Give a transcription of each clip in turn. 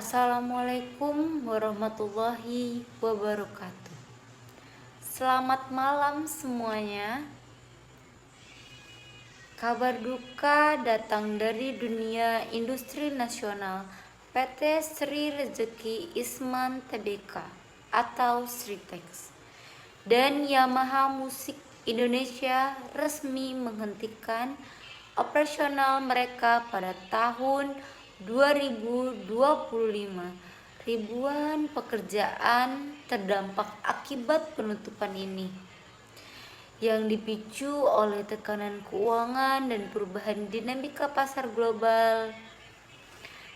Assalamualaikum warahmatullahi wabarakatuh. Selamat malam semuanya. Kabar duka datang dari dunia industri nasional PT Sri Rezeki Isman Tbk atau Sritex dan Yamaha Musik Indonesia resmi menghentikan operasional mereka pada tahun 2025. Ribuan pekerjaan terdampak akibat penutupan ini yang dipicu oleh tekanan keuangan dan perubahan dinamika pasar global.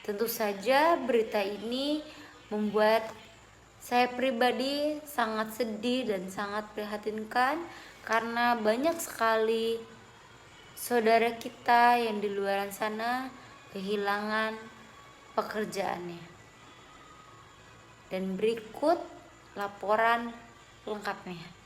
Tentu saja berita ini membuat saya pribadi sangat sedih dan sangat prihatinkan karena banyak sekali saudara kita yang di luar sana kehilangan pekerjaannya. Dan berikut laporan lengkapnya.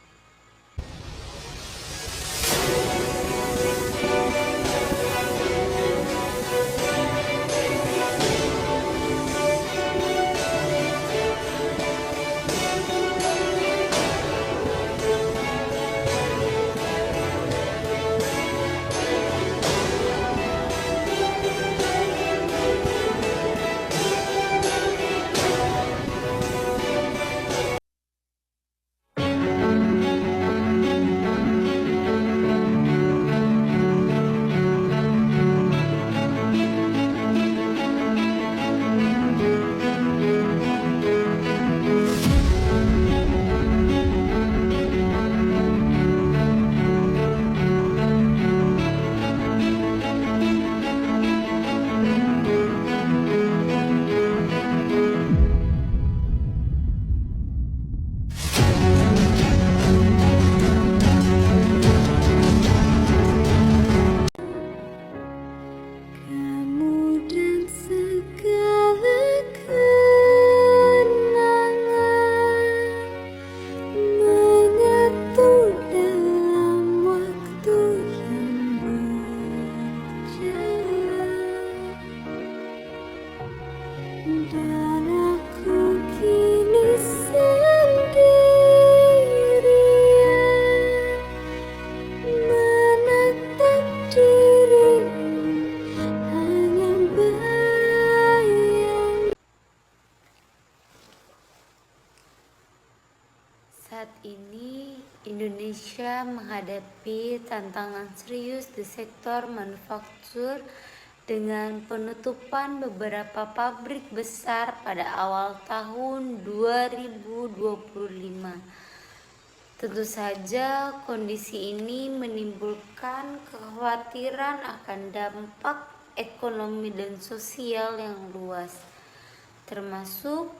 Dan aku kini sendirian menatap dirimu hanya bayang. Saat ini Indonesia menghadapi tantangan serius di sektor manufaktur dengan penutupan beberapa pabrik besar pada awal tahun 2025. Tentu saja kondisi ini menimbulkan kekhawatiran akan dampak ekonomi dan sosial yang luas, termasuk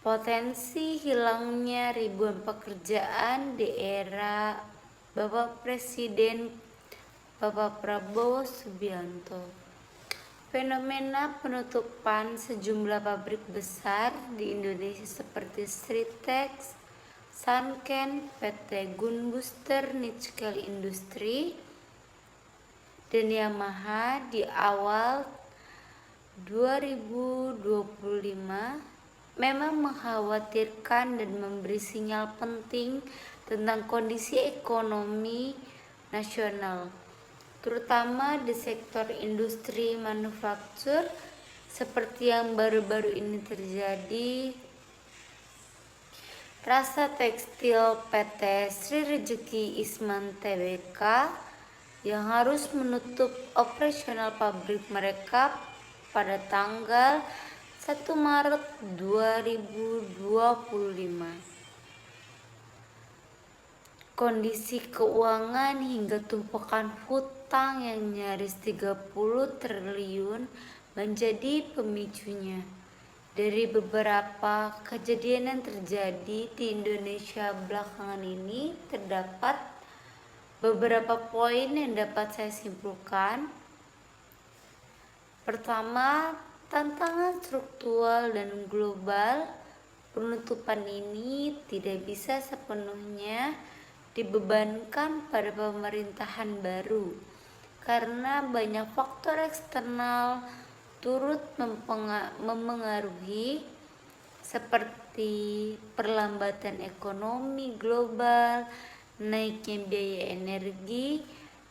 potensi hilangnya ribuan pekerjaan di era Bapak Presiden Bapak Prabowo Subianto. Fenomena penutupan sejumlah pabrik besar di Indonesia seperti Sritex, Sanken, PT Gunbuster Nickel Industri, dan Yamaha di awal 2025 memang mengkhawatirkan dan memberi sinyal penting tentang kondisi ekonomi nasional, terutama di sektor industri manufaktur seperti yang baru-baru ini terjadi. Rasa tekstil PT Sri Rezeki Isman Tbk yang harus menutup operasional pabrik mereka pada tanggal 1 Maret 2025. Kondisi keuangan hingga tumpukan hutang yang nyaris 30 triliun menjadi pemicunya. Dari beberapa kejadian yang terjadi di Indonesia belakangan ini, terdapat beberapa poin yang dapat saya simpulkan. Pertama, tantangan struktural dan global. Penutupan ini tidak bisa sepenuhnya dibebankan pada pemerintahan baru karena banyak faktor eksternal turut memengaruhi seperti perlambatan ekonomi global, naiknya biaya energi,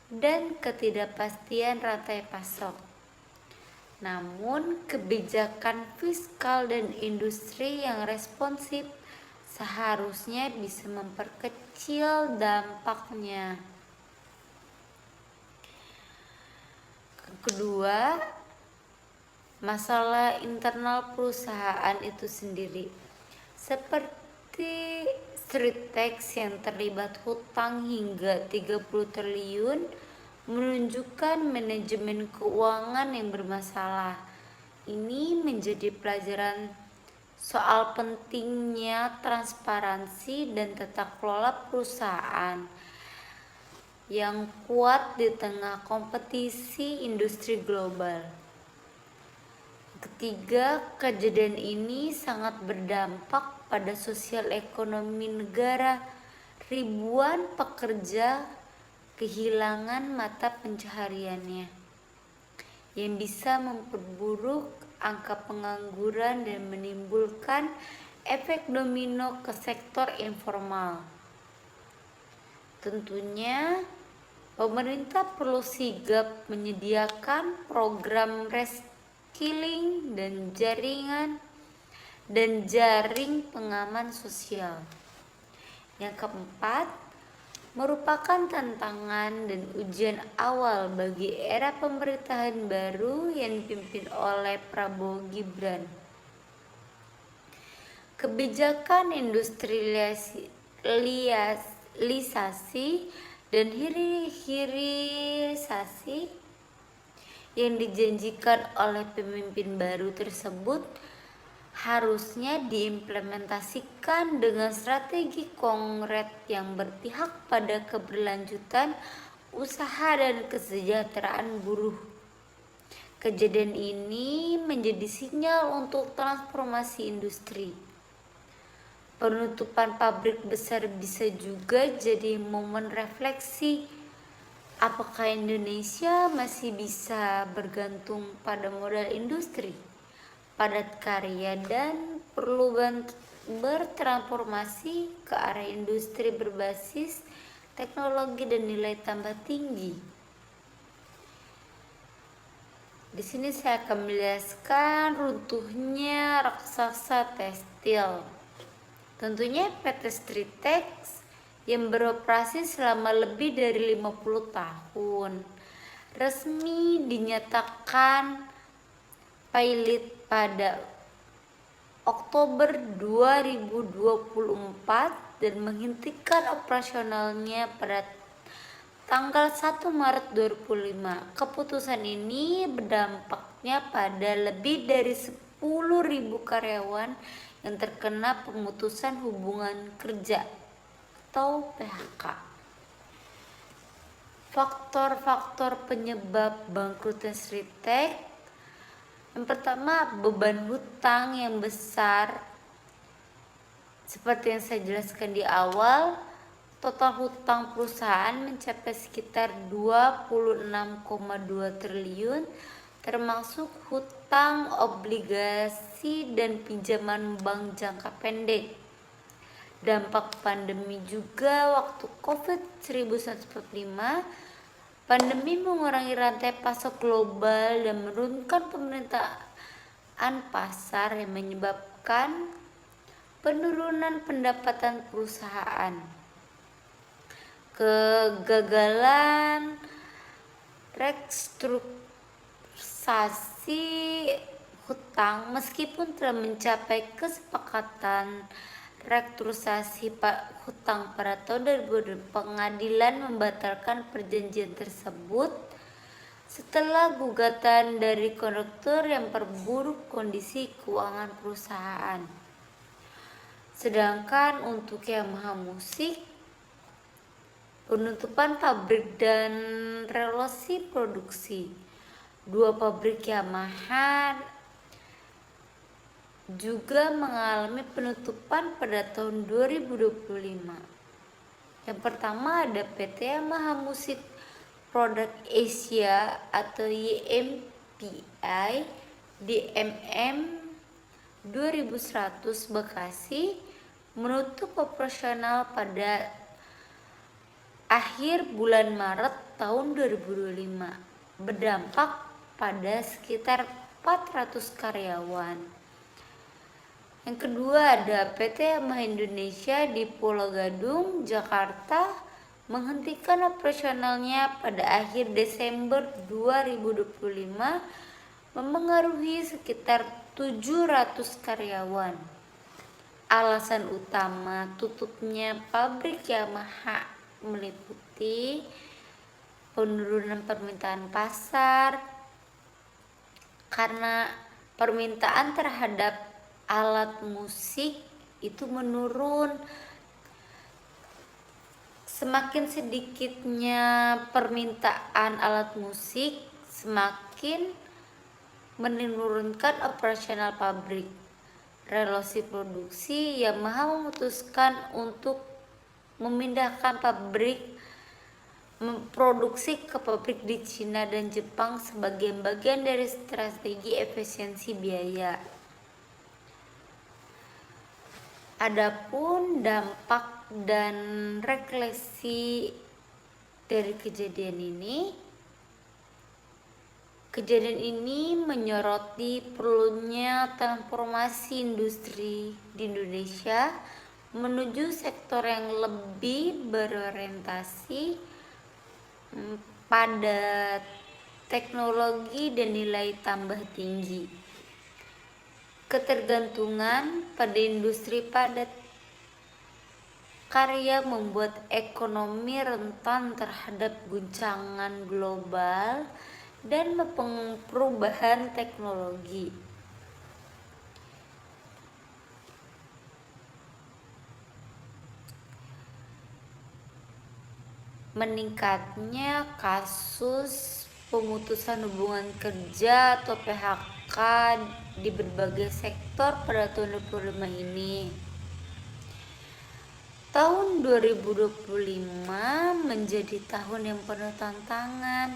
dan ketidakpastian rantai pasok. Namun, kebijakan fiskal dan industri yang responsif seharusnya bisa memperkecil dampaknya. Kedua, masalah internal perusahaan itu sendiri. Seperti Sritex yang terlibat hutang hingga 30 triliun menunjukkan manajemen keuangan yang bermasalah. Ini menjadi pelajaran soal pentingnya transparansi dan tata kelola perusahaan yang kuat di tengah kompetisi industri global. Ketiga, kejadian ini sangat berdampak pada sosial ekonomi negara. Ribuan pekerja kehilangan mata pencahariannya, yang bisa memperburuk angka pengangguran dan menimbulkan efek domino ke sektor informal. Tentunya, pemerintah perlu sigap menyediakan program reskilling dan jaring pengaman sosial. Yang keempat, merupakan tantangan dan ujian awal bagi era pemerintahan baru yang dipimpin oleh Prabowo Gibran. Kebijakan industrialisasi dan hilirisasi yang dijanjikan oleh pemimpin baru tersebut harusnya diimplementasikan dengan strategi konkret yang berpihak pada keberlanjutan usaha dan kesejahteraan buruh. Kejadian ini menjadi sinyal untuk transformasi industri. Penutupan pabrik besar bisa juga jadi momen refleksi. Apakah Indonesia masih bisa bergantung pada modal industri padat karya dan perlu bertransformasi ke arah industri berbasis teknologi dan nilai tambah tinggi? Di sini saya akan menjelaskan runtuhnya raksasa tekstil. Tentunya PT Sritex yang beroperasi selama lebih dari 50 tahun resmi dinyatakan pilot pada Oktober 2024 dan menghentikan operasionalnya pada tanggal 1 Maret 2005. Keputusan ini berdampaknya pada lebih dari 10.000 karyawan yang terkena pemutusan hubungan kerja atau PHK. Faktor-faktor penyebab bangkrutnya Sritex. Yang pertama, beban hutang yang besar. Seperti yang saya jelaskan di awal, total hutang perusahaan mencapai sekitar 26,2 triliun, termasuk hutang, obligasi, dan pinjaman bank jangka pendek. Dampak pandemi juga waktu COVID-1945, pandemi mengurangi rantai pasok global dan menurunkan permintaan pasar yang menyebabkan penurunan pendapatan perusahaan. Kegagalan restrukturisasi hutang meskipun telah mencapai kesepakatan restrukturisasi hutang pada tahun 2000, pengadilan membatalkan perjanjian tersebut setelah gugatan dari konduktor yang memperburuk kondisi keuangan perusahaan. Sedangkan untuk Yamaha Musik, penutupan pabrik dan relokasi produksi. Dua pabrik Yamaha juga mengalami penutupan pada tahun 2025. Yang pertama ada PT Yamaha Music Product Asia atau YMPI di MM 2100 Bekasi menutup operasional pada akhir bulan Maret tahun 2025, berdampak pada sekitar 400 karyawan. Yang kedua ada PT Yamaha Indonesia di Pulau Gadung, Jakarta, menghentikan operasionalnya pada akhir Desember 2025, mempengaruhi sekitar 700 karyawan. Alasan utama tutupnya pabrik Yamaha meliputi penurunan permintaan pasar karena permintaan terhadap alat musik itu menurun. Semakin sedikitnya permintaan alat musik, semakin menurunkan operasional pabrik. Relokasi produksi, Yamaha memutuskan untuk memindahkan pabrik produksi ke pabrik di Cina dan Jepang sebagai bagian dari strategi efisiensi biaya. Adapun dampak dan refleksi dari kejadian ini menyoroti perlunya transformasi industri di Indonesia menuju sektor yang lebih berorientasi pada teknologi dan nilai tambah tinggi. Ketergantungan pada industri padat karya membuat ekonomi rentan terhadap guncangan global dan perubahan teknologi. Meningkatnya kasus pemutusan hubungan kerja atau PHK di berbagai sektor pada tahun 2025 ini. Tahun 2025 menjadi tahun yang penuh tantangan,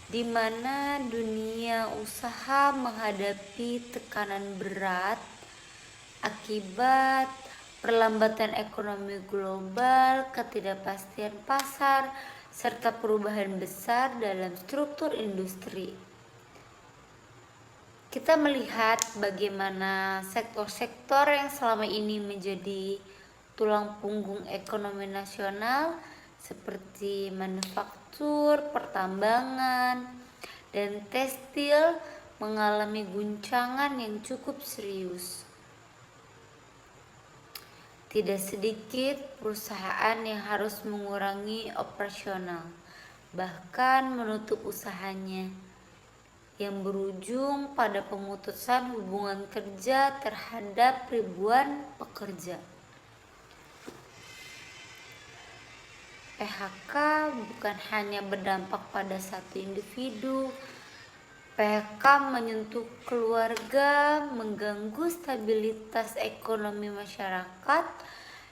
di mana dunia usaha menghadapi tekanan berat akibat perlambatan ekonomi global, ketidakpastian pasar, serta perubahan besar dalam struktur industri. Kita melihat bagaimana sektor-sektor yang selama ini menjadi tulang punggung ekonomi nasional seperti manufaktur, pertambangan, dan tekstil mengalami guncangan yang cukup serius. Tidak sedikit perusahaan yang harus mengurangi operasional, bahkan menutup usahanya, yang berujung pada pemutusan hubungan kerja terhadap ribuan pekerja. PHK bukan hanya berdampak pada satu individu. PHK menyentuh keluarga, mengganggu stabilitas ekonomi masyarakat,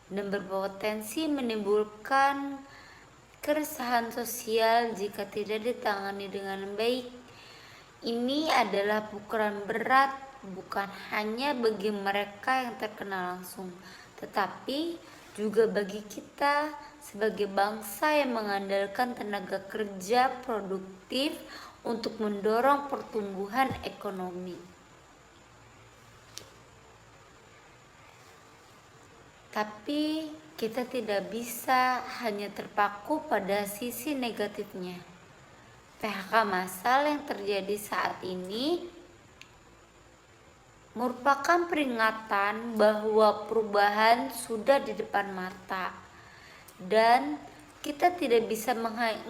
dan berpotensi menimbulkan keresahan sosial jika tidak ditangani dengan baik. Ini adalah pukulan berat bukan hanya bagi mereka yang terkena langsung, tetapi juga bagi kita sebagai bangsa yang mengandalkan tenaga kerja produktif untuk mendorong pertumbuhan ekonomi. Tapi kita tidak bisa hanya terpaku pada sisi negatifnya. PHK massal yang terjadi saat ini merupakan peringatan bahwa perubahan sudah di depan mata dan kita tidak bisa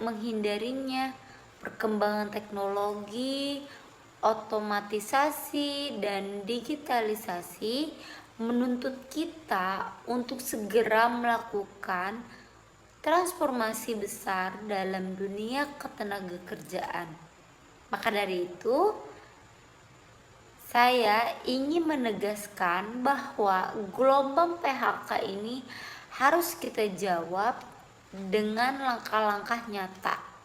menghindarinya. Perkembangan teknologi, otomatisasi, dan digitalisasi menuntut kita untuk segera melakukan transformasi besar dalam dunia ketenagakerjaan. Maka dari itu, saya ingin menegaskan bahwa gelombang PHK ini harus kita jawab dengan langkah-langkah nyata.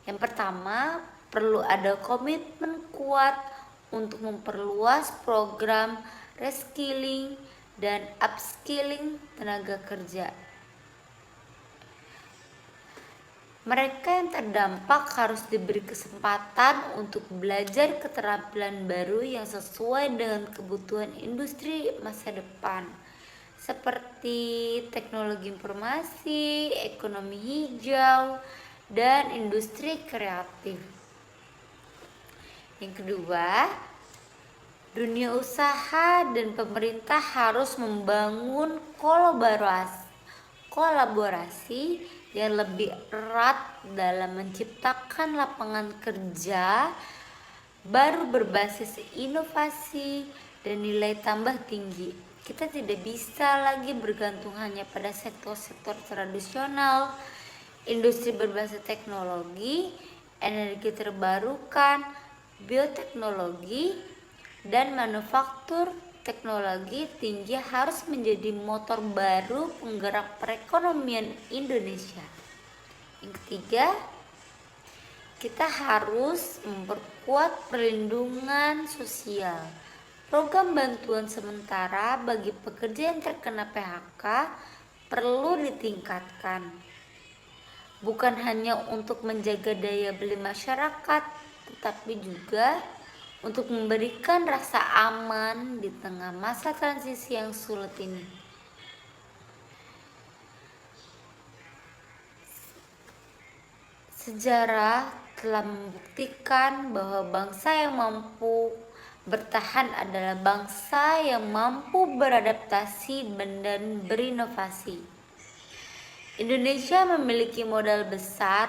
Yang pertama, perlu ada komitmen kuat untuk memperluas program reskilling dan upskilling tenaga kerja. Mereka yang terdampak harus diberi kesempatan untuk belajar keterampilan baru yang sesuai dengan kebutuhan industri masa depan, seperti teknologi informasi, ekonomi hijau, dan industri kreatif. Yang kedua, dunia usaha dan pemerintah harus membangun kolaborasi yang lebih erat dalam menciptakan lapangan kerja baru berbasis inovasi dan nilai tambah tinggi. Kita tidak bisa lagi bergantung hanya pada sektor-sektor tradisional, industri berbasis teknologi, energi terbarukan, bioteknologi, dan manufaktur teknologi tinggi harus menjadi motor baru penggerak perekonomian Indonesia. Yang ketiga, kita harus memperkuat perlindungan sosial. Program bantuan sementara bagi pekerja yang terkena PHK perlu ditingkatkan. Bukan hanya untuk menjaga daya beli masyarakat, tetapi juga untuk memberikan rasa aman di tengah masa transisi yang sulit ini. Sejarah telah membuktikan bahwa bangsa yang mampu bertahan adalah bangsa yang mampu beradaptasi dan berinovasi. Indonesia memiliki modal besar,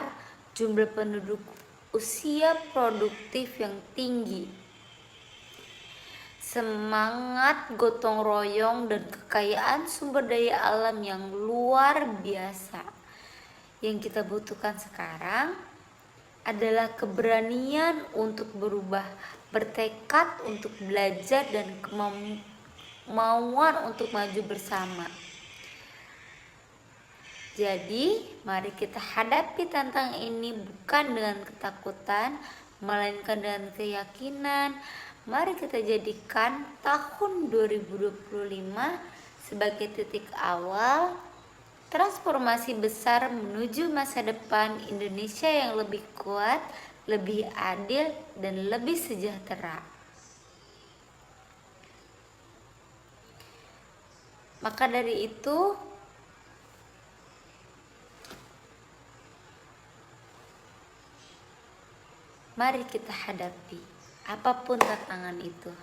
jumlah penduduk usia produktif yang tinggi, semangat gotong royong, dan kekayaan sumber daya alam yang luar biasa. Yang kita butuhkan sekarang adalah keberanian untuk berubah, bertekad untuk belajar, dan kemauan untuk maju bersama. Jadi, mari kita hadapi tantangan ini bukan dengan ketakutan, melainkan dengan keyakinan. Mari kita jadikan tahun 2025 sebagai titik awal transformasi besar menuju masa depan Indonesia yang lebih kuat, lebih adil, dan lebih sejahtera. Maka dari itu, mari kita hadapi apapun tantangan itu.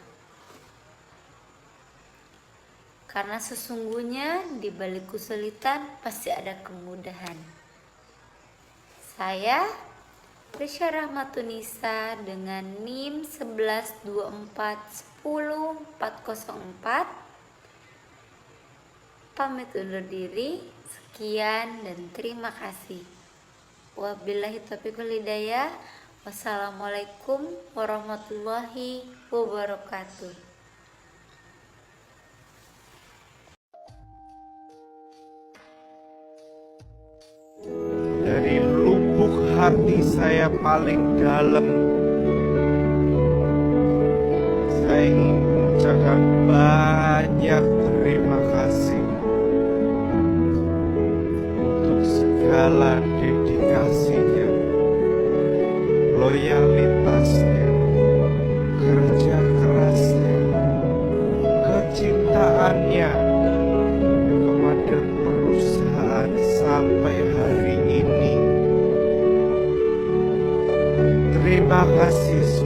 Karena sesungguhnya di balik kesulitan pasti ada kemudahan. Saya Risha Rahmatunisa dengan NIM 11241004 pamit undur diri. Sekian dan terima kasih. Wabillahi taufiq wal hidayah. Wassalamualaikum warahmatullahi wabarakatuh. Dari lubuk hati saya paling dalam, saya ingin mengucapkan banyak terima kasih untuk segala dedikasinya, loyalitasnya, kerja kerasnya, kecintaannya kepada perusahaan sampai hari ini. Terima kasih.